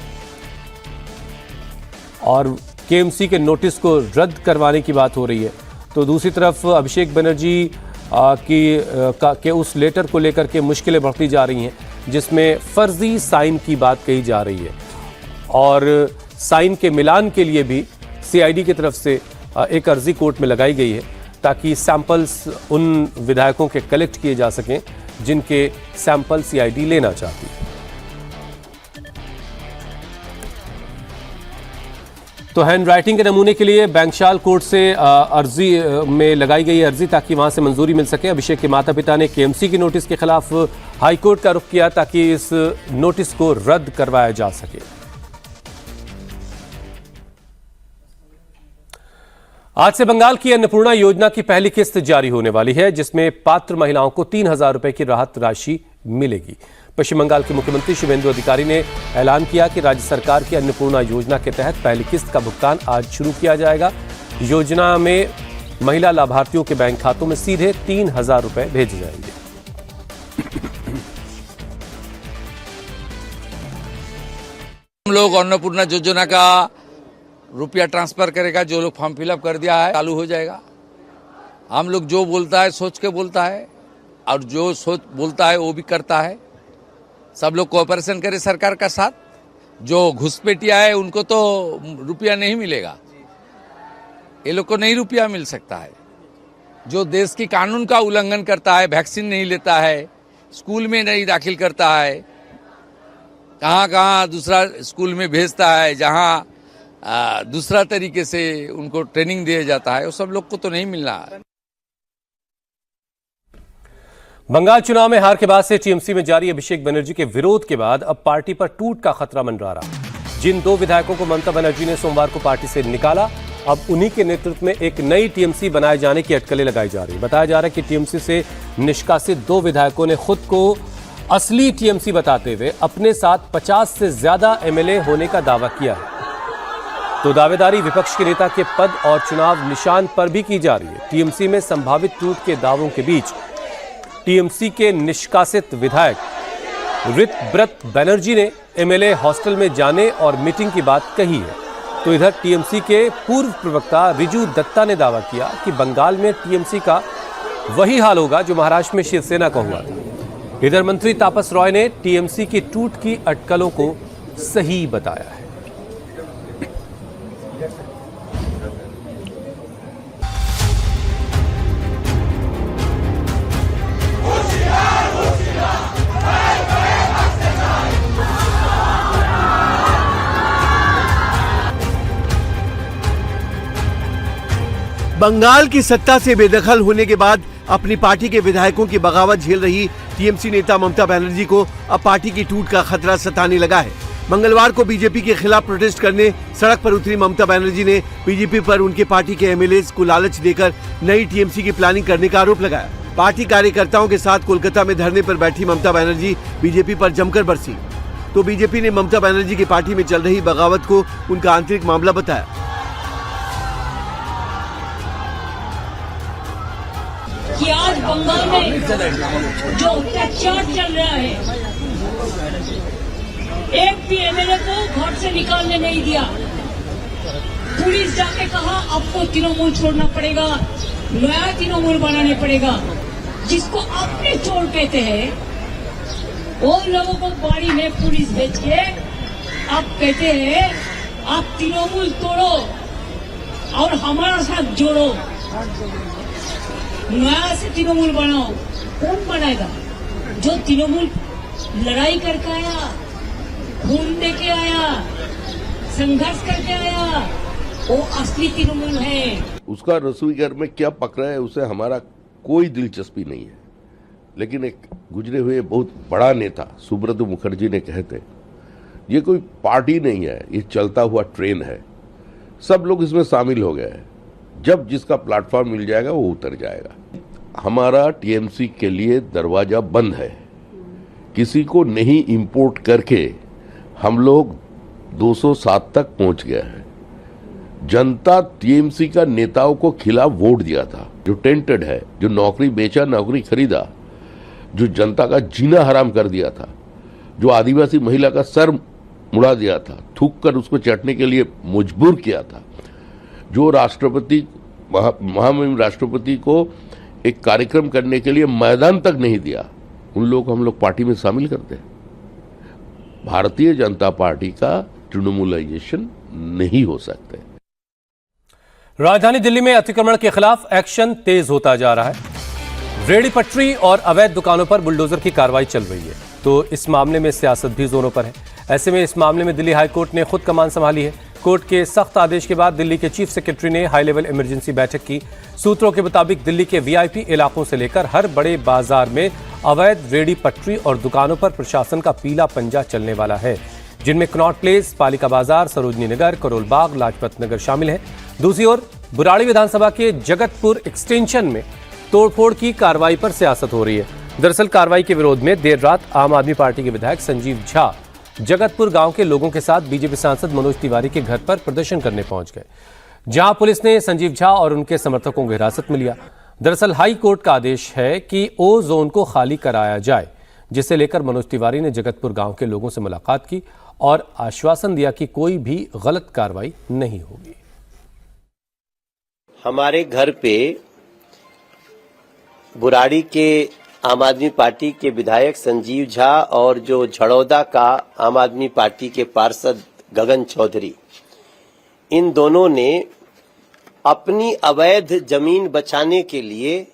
और केएमसी के नोटिस को रद्द करवाने की बात हो रही है। तो दूसरी तरफ अभिषेक बनर्जी के उस लेटर को लेकर के मुश्किलें बढ़ती जा रही हैं, जिसमें फर्जी साइन की बात कही जा रही है और साइन के मिलान के लिए भी सीआईडी की तरफ से एक अर्जी कोर्ट में लगाई गई है, ताकि सैंपल्स उन विधायकों के कलेक्ट किए जा सकें जिनके सैंपल सीआईडी लेना चाहती है। तो हैंडराइटिंग के नमूने के लिए बैंकशाल कोर्ट से अर्जी में लगाई गई अर्जी, ताकि वहां से मंजूरी मिल सके। अभिषेक के माता पिता ने केएमसी की नोटिस के खिलाफ हाईकोर्ट का रुख किया, ताकि इस नोटिस को रद्द करवाया जा सके। आज से बंगाल की अन्नपूर्णा योजना की पहली किस्त जारी होने वाली है, जिसमें पात्र महिलाओं को 3,000 रुपए की राहत राशि मिलेगी। पश्चिम बंगाल के मुख्यमंत्री शुभेंदु अधिकारी ने ऐलान किया कि राज्य सरकार की अन्नपूर्णा योजना के तहत पहली किस्त का भुगतान आज शुरू किया जाएगा। योजना में महिला लाभार्थियों के बैंक खातों में सीधे 3,000 रुपए भेजे जाएंगे। हम लोग अन्नपूर्णा योजना का रुपया ट्रांसफर करेगा, जो लोग फॉर्म फिलअप कर दिया है चालू हो जाएगा। हम लोग जो बोलता है सोच के बोलता है, और जो सोच बोलता है वो भी करता है। सब लोग कोऑपरेशन करे सरकार का साथ। जो घुसपैठिया है उनको तो रुपया नहीं मिलेगा, ये लोग को नहीं रुपया मिल सकता है। जो देश की कानून का उल्लंघन करता है, वैक्सीन नहीं लेता है, स्कूल में नहीं दाखिल करता है, कहाँ दूसरा स्कूल में भेजता है, जहाँ दूसरा तरीके से उनको ट्रेनिंग दिया जाता है, वो सब लोग को तो नहीं मिलना है। बंगाल चुनाव में हार के बाद से टीएमसी में जारी अभिषेक बनर्जी के विरोध के बाद अब पार्टी पर टूट का खतरा मंडरा रहा। जिन 2 विधायकों को ममता बनर्जी ने सोमवार को पार्टी से निकाला, अब उन्हीं के नेतृत्व में एक नई टीएमसी बनाए जाने की अटकलें लगाई जा रही। बताया जा रहा है कि टीएमसी से निष्कासित 2 विधायकों ने खुद को असली टीएमसी बताते हुए अपने साथ 50 से ज्यादा एमएलए होने का दावा किया है। तो दावेदारी विपक्ष के नेता के पद और चुनाव निशान पर भी की जा रही है। टीएमसी में संभावित टूट के दावों के बीच टीएमसी के निष्कासित विधायक ऋतब्रत बनर्जी ने एमएलए हॉस्टल में जाने और मीटिंग की बात कही है। तो इधर टीएमसी के पूर्व प्रवक्ता रिजू दत्ता ने दावा किया कि बंगाल में टीएमसी का वही हाल होगा जो महाराष्ट्र में शिवसेना का हुआ था। इधर मंत्री तापस रॉय ने टीएमसी की टूट की अटकलों को सही बताया है। बंगाल की सत्ता से बेदखल होने के बाद अपनी पार्टी के विधायकों की बगावत झेल रही टीएमसी नेता ममता बनर्जी को अब पार्टी की टूट का खतरा सताने लगा है। मंगलवार को बीजेपी के खिलाफ प्रोटेस्ट करने सड़क पर उतरी ममता बनर्जी ने बीजेपी पर उनके पार्टी के एमएलए को लालच देकर नई टीएमसी की प्लानिंग करने का आरोप लगाया। पार्टी कार्यकर्ताओं के साथ कोलकाता में धरने पर बैठी ममता बनर्जी बीजेपी पर जमकर बरसी। तो बीजेपी ने ममता बनर्जी की पार्टी में चल रही बगावत को उनका आंतरिक मामला बताया। कि आज बंगाल में जो अत्याचार चल रहा है, एक भी एमएलए को घर से निकालने नहीं दिया। पुलिस जाके कहा आपको तृणमूल छोड़ना पड़ेगा, नया तृणमूल बनाने पड़ेगा। जिसको आपने चोर कहते हैं, उन लोगों को बाड़ी में पुलिस भेज के आप कहते हैं आप तृणमूल तोड़ो और हमारा साथ जोड़ो, नया से तृणमूल बनाओ। कौन बनाएगा? जो तृणमूल लड़ाई करके आया, खून दे के आया, संघर्ष करके आया, वो असली तृणमूल है। उसका रसोई घर में क्या पक रहा है उसे हमारा कोई दिलचस्पी नहीं है। लेकिन एक गुजरे हुए बहुत बड़ा नेता सुब्रत मुखर्जी ने कहते, ये कोई पार्टी नहीं है, ये चलता हुआ ट्रेन है। सब लोग इसमें शामिल हो गए हैं। जब जिसका प्लेटफॉर्म मिल जाएगा वो उतर जाएगा। हमारा टीएमसी के लिए दरवाजा बंद है। किसी को नहीं इंपोर्ट करके हम लोग 207 तक पहुंच गए हैं। जनता टीएमसी का नेताओं को खिलाफ वोट दिया था, जो टेंटेड है, जो नौकरी बेचा, नौकरी खरीदा, जो जनता का जीना हराम कर दिया था, जो आदिवासी महिला का सर मुड़ा दिया था, थूक कर उसको चटने के लिए मजबूर किया था, जो राष्ट्रपति महामहिम राष्ट्रपति को एक कार्यक्रम करने के लिए मैदान तक नहीं दिया, उन लोगों को हम लोग पार्टी में शामिल करते हैं। भारतीय जनता पार्टी का तृणमूलाइजेशन नहीं हो सकते। राजधानी दिल्ली में अतिक्रमण के खिलाफ एक्शन तेज होता जा रहा है। रेहड़ी पटरी और अवैध दुकानों पर बुलडोजर की कार्रवाई चल रही है। तो इस मामले में सियासत भी जोरों पर है। ऐसे में इस मामले में दिल्ली हाईकोर्ट ने खुद कमान संभाली है। कोर्ट के सख्त आदेश के बाद दिल्ली के चीफ सेक्रेटरी ने हाई लेवल इमरजेंसी बैठक की। सूत्रों के मुताबिक दिल्ली के वीआईपी इलाकों से लेकर हर बड़े बाजार में अवैध रेहड़ी पटरी और दुकानों पर प्रशासन का पीला पंजा चलने वाला है, जिनमें कनॉट प्लेस, पालिका बाजार, सरोजनी नगर, करोल बाग, लाजपत नगर शामिल है। दूसरी ओर बुराड़ी विधानसभा के जगतपुर एक्सटेंशन में तोड़फोड़ की कार्रवाई पर सियासत हो रही है। दरअसल कार्रवाई के विरोध में देर रात आम आदमी पार्टी के विधायक संजीव झा जगतपुर गांव के लोगों के साथ बीजेपी सांसद मनोज तिवारी के घर पर प्रदर्शन करने पहुंच गए, जहां पुलिस ने संजीव झा और उनके समर्थकों को हिरासत में लिया। दरअसल हाई कोर्ट का आदेश है कि ओ जोन को खाली कराया जाए, जिसे लेकर मनोज तिवारी ने जगतपुर गांव के लोगों से मुलाकात की और आश्वासन दिया कि कोई भी गलत कार्रवाई नहीं होगी। हमारे घर पे बुराड़ी के आम आदमी पार्टी के विधायक संजीव झा और जो झड़ौदा का आम आदमी पार्टी के पार्षद गगन चौधरी, इन दोनों ने अपनी अवैध जमीन बचाने के लिए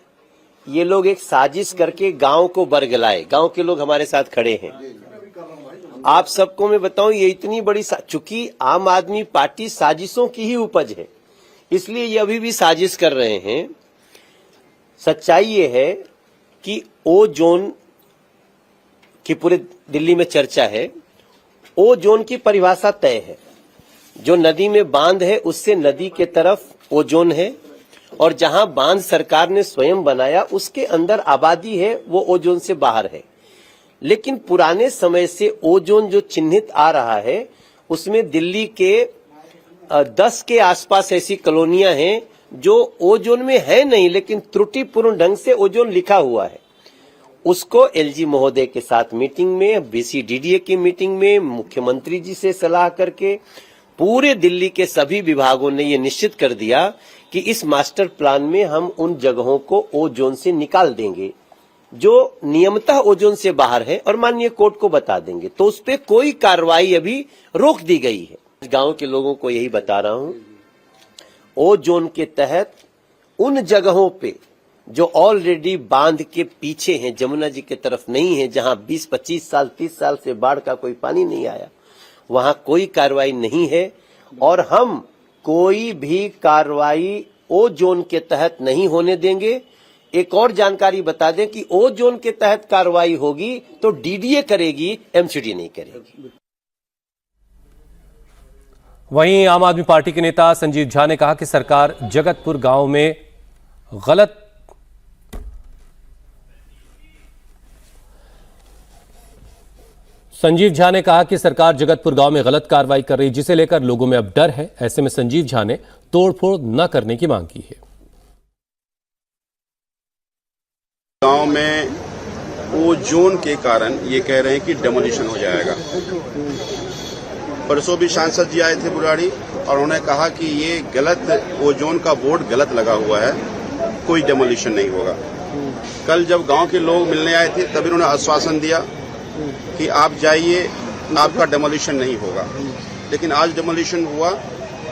ये लोग एक साजिश करके गांव को बरगलाए। गांव के लोग हमारे साथ खड़े हैं। आप सबको मैं बताऊं, ये इतनी बड़ी चूंकि आम आदमी पार्टी साजिशों की ही उपज है, इसलिए ये अभी भी साजिश कर रहे हैं। सच्चाई ये है कि ओ जोन की पूरे दिल्ली में चर्चा है। ओ जोन की परिभाषा तय है। जो नदी में बांध है उससे नदी के तरफ ओ जोन है, और जहां बांध सरकार ने स्वयं बनाया उसके अंदर आबादी है, वो ओ जोन से बाहर है। लेकिन पुराने समय से ओ जोन जो चिन्हित आ रहा है, उसमें दिल्ली के 10 के आसपास ऐसी कॉलोनियां हैं जो ओ जोन में है नहीं, लेकिन त्रुटिपूर्ण ढंग से ओ जोन लिखा हुआ है। उसको एलजी महोदय के साथ मीटिंग में, बीसीडीडीए की मीटिंग में, मुख्यमंत्री जी से सलाह करके पूरे दिल्ली के सभी विभागों ने ये निश्चित कर दिया कि इस मास्टर प्लान में हम उन जगहों को ओ जोन से निकाल देंगे जो नियमतः ओ जोन से बाहर है, और माननीय कोर्ट को बता देंगे। तो उस पर कोई कार्रवाई अभी रोक दी गई है। गांव के लोगों को यही बता रहा हूं, ओ जोन के तहत उन जगहों पे जो ऑलरेडी बांध के पीछे हैं, जमुना जी के तरफ नहीं है, जहां 20-25 साल 30 साल से बाढ़ का कोई पानी नहीं आया, वहां कोई कार्रवाई नहीं है। और हम कोई भी कार्रवाई ओ जोन के तहत नहीं होने देंगे। एक और जानकारी बता दें कि ओ जोन के तहत कार्रवाई होगी तो डीडीए करेगी, एमसीडी नहीं करेगी। वहीं आम आदमी पार्टी के नेता संजीव झा ने कहा कि सरकार जगतपुर गांव में गलत कार्रवाई कर रही, जिसे लेकर लोगों में अब डर है। ऐसे में संजीव झा ने तोड़फोड़ न करने की मांग की है। गांव में ओ जोन के कारण ये कह रहे हैं कि डेमोलिशन हो जाएगा। परसों भी सांसद जी आए थे बुराड़ी, और उन्होंने कहा कि ये गलत, ओ जोन का बोर्ड गलत लगा हुआ है, कोई डेमोलिशन नहीं होगा। कल जब गांव के लोग मिलने आए थे तभी उन्होंने आश्वासन दिया कि आप जाइए, आपका डेमोलिशन नहीं होगा। लेकिन आज डेमोलिशन हुआ।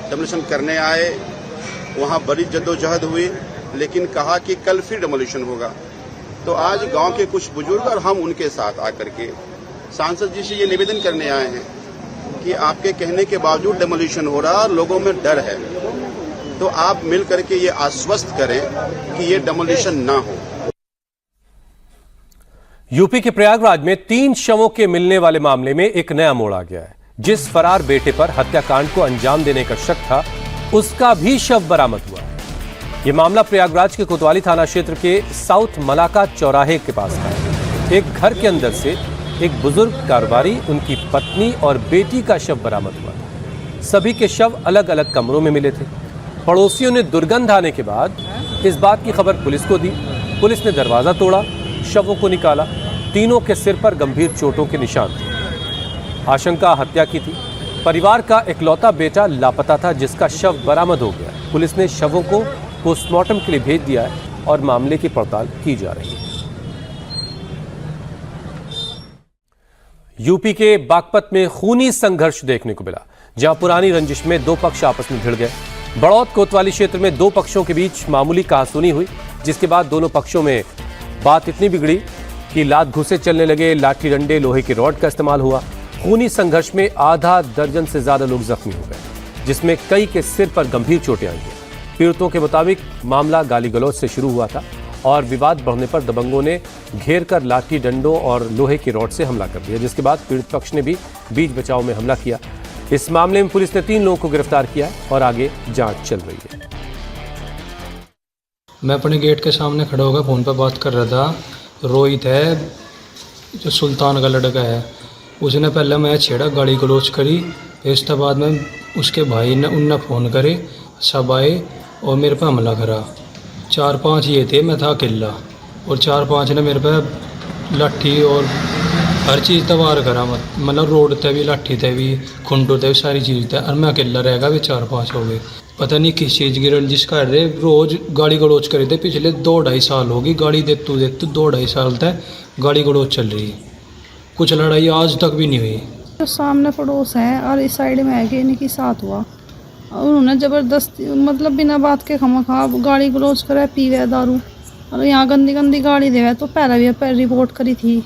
डेमोलिशन करने आए, वहां बड़ी जद्दोजहद हुई, लेकिन कहा कि कल फिर डेमोलिशन होगा। तो आज गांव के कुछ बुजुर्ग और हम उनके साथ आकर के सांसद जी से ये निवेदन करने आए हैं कि आपके कहने के बावजूद डेमोलिशन हो रहा, लोगों में डर है, तो आप मिल करके ये आश्वस्त करें कि ये डेमोलिशन ना हो। यूपी के प्रयागराज में 3 शवों के मिलने वाले मामले में एक नया मोड़ आ गया है। जिस फरार बेटे पर हत्याकांड को अंजाम देने का शक था, उसका भी शव बरामद हुआ। यह मामला प्रयागराज के कोतवाली थाना क्षेत्र के साउथ मलाका चौराहे के पास था। एक घर के अंदर से एक बुजुर्ग कारोबारी, उनकी पत्नी और बेटी का शव बरामद हुआ। सभी के शव अलग अलग कमरों में मिले थे। पड़ोसियों ने दुर्गंध आने के बाद इस बात की खबर पुलिस को दी। पुलिस ने दरवाजा तोड़ा, शवों को निकाला। तीनों के सिर पर गंभीर चोटों के निशान थे। आशंका हत्या की थी। परिवार का इकलौता बेटा लापता था, जिसका शव बरामद हो गया। पुलिस ने शवों को पोस्टमार्टम के लिए भेज दिया है और मामले की पड़ताल की जा रही है। यूपी के बागपत में खूनी संघर्ष देखने को मिला, जहां पुरानी रंजिश में 2 पक्ष आपस में भिड़ गए। बड़ौद कोतवाली क्षेत्र में 2 पक्षों के बीच मामूली कहासुनी हुई, जिसके बाद दोनों पक्षों में बात इतनी बिगड़ी कि लात घुसे चलने लगे। लाठी डंडे, लोहे की रॉड का इस्तेमाल हुआ। खूनी संघर्ष में आधा दर्जन से ज्यादा लोग जख्मी हो गए, जिसमें कई के सिर पर गंभीर चोटें आई हैं। पीड़ितों के मुताबिक मामला गाली गलौज से शुरू हुआ था और विवाद बढ़ने पर दबंगों ने घेर कर लाठी डंडों और लोहे की रॉड से हमला कर दिया, जिसके बाद पीड़ित पक्ष ने भी बीच बचाव में हमला किया। इस मामले में पुलिस ने 3 लोगों को गिरफ्तार किया और आगे जांच चल रही है। मैं अपने गेट के सामने खड़ा होकर फ़ोन पर बात कर रहा था। रोहित है जो सुल्तान का लड़का है, उसने पहले मैं छेड़ा, गाड़ी गलोच करी। फिर इसके बाद में उसके भाई ने उनने फ़ोन करे, सब आए और मेरे पे हमला करा। 4-5 ये थे, मैं था अकेला, और 4-5 ने मेरे पे लाठी और हर चीज़ तबार करा। मतलब रोड थे भी, लाठी थे भी, खुंडो थे भी, सारी चीज़ थे। और मैं अकेला रहेगा भी 4-5 हो गए। पता नहीं किस चीज़ की रंजिश कर रहे, रोज़ गाड़ी गलोच करे थे। पिछले 2-2.5 साल होगी गाड़ी देतू 2-2.5 साल तक गाड़ी गलोच चल रही है। कुछ लड़ाई आज तक भी नहीं हुई। जो सामने पड़ोस है और इस साइड में है कि इनके साथ हुआ, और उन्होंने ज़बरदस्ती मतलब बिना बात के खमा गाड़ी गलोच करे, पीवे दारू, और यहाँ गंदी गंदी गाड़ी देवे। तो पहले भी रिपोर्ट करी थी,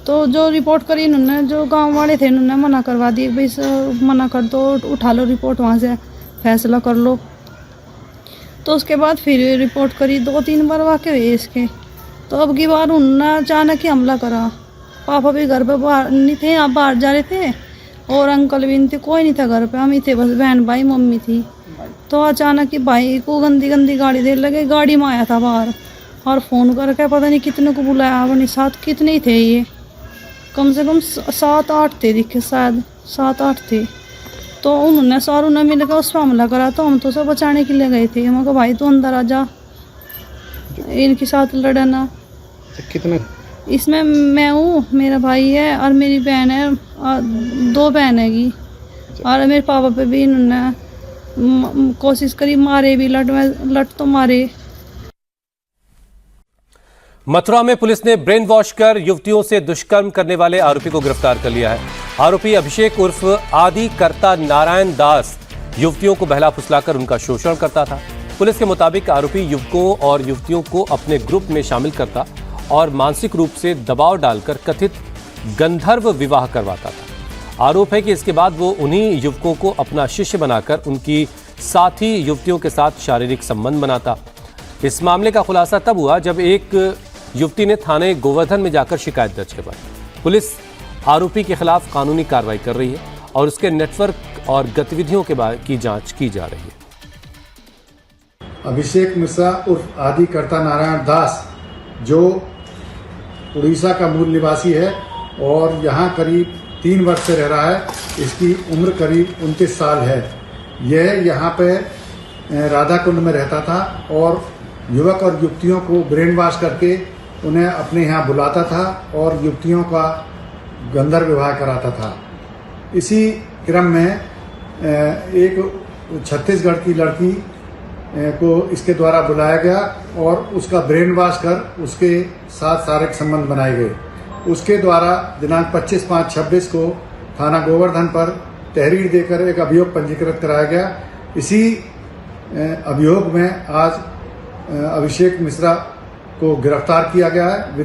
तो जो रिपोर्ट करी इन्होंने, जो गांव वाले थे इन्होंने मना करवा दी, भाई मना कर दो, उठा लो रिपोर्ट, वहाँ से फैसला कर लो। तो उसके बाद फिर रिपोर्ट करी, 2-3 बार वाक़े हुए इसके। तो अब की बार उन्होंने अचानक ही हमला करा। पापा भी घर पे बाहर नहीं थे, आप बाहर जा रहे थे, और अंकल भी नहीं थे, कोई नहीं था घर पे, हम ही थे बस, बहन भाई मम्मी थी। तो अचानक ही भाई को गंदी गंदी गाड़ी दे लगे, गाड़ी में आया था बाहर, और फ़ोन करके पता नहीं कितने को बुलाया अपने साथ। कितने ही थे ये, कम से कम 7-8 थे, दिखे शायद 7-8 थे। तो उन्होंने सारों ने मिलकर उस पर हमला करा। तो हम तो सब बचाने के लिए गए थे। हम कहा भाई तू अंदर आ जा, इनके साथ लड़ना। कितने? इसमें मैं हूँ, मेरा भाई है और मेरी बहन है, और 2 बहन हैगी, और मेरे पापा पे भी इन्होंने कोशिश करी, मारे भी, लट तो मारे। मथुरा में पुलिस ने ब्रेन वॉश कर युवतियों से दुष्कर्म करने वाले आरोपी को गिरफ्तार कर लिया है। आरोपी अभिषेक उर्फ आदि कर्ता नारायण दास युवतियों को बहला फुसलाकर उनका शोषण करता था। पुलिस के मुताबिक आरोपी युवकों और युवतियों को अपने ग्रुप में शामिल करता और मानसिक रूप से दबाव डालकर कथित गंधर्व विवाह करवाता था। आरोप है कि इसके बाद वो उन्हीं युवकों को अपना शिष्य बनाकर उनकी साथी युवतियों के साथ शारीरिक संबंध बनाता। इस मामले का खुलासा तब हुआ जब एक युवती ने थाने गोवर्धन में जाकर शिकायत दर्ज करवाई। पुलिस आरोपी के खिलाफ कानूनी कार्रवाई कर रही है और उसके नेटवर्क और गतिविधियों की जांच की जा रही है। अभिषेक मिश्रा उर्फ आदि कर्ता नारायण दास, जो उड़ीसा का मूल निवासी है और यहाँ करीब 3 वर्ष से रह रहा है। इसकी उम्र करीब 29 साल है। यह यहाँ पे राधा कुंड में रहता था और युवक और युवतियों को ब्रेन वॉश करके उन्हें अपने यहाँ बुलाता था और युवतियों का गंधर्व विवाह कराता था। इसी क्रम में एक छत्तीसगढ़ की लड़की को इसके द्वारा बुलाया गया और उसका ब्रेन वॉश कर उसके साथ शारीरिक संबंध बनाए गए। उसके द्वारा दिनांक 25/5/26 को थाना गोवर्धन पर तहरीर देकर एक अभियोग पंजीकृत कराया गया। इसी अभियोग में आज अभिषेक मिश्रा को गिरफ्तार किया गया है।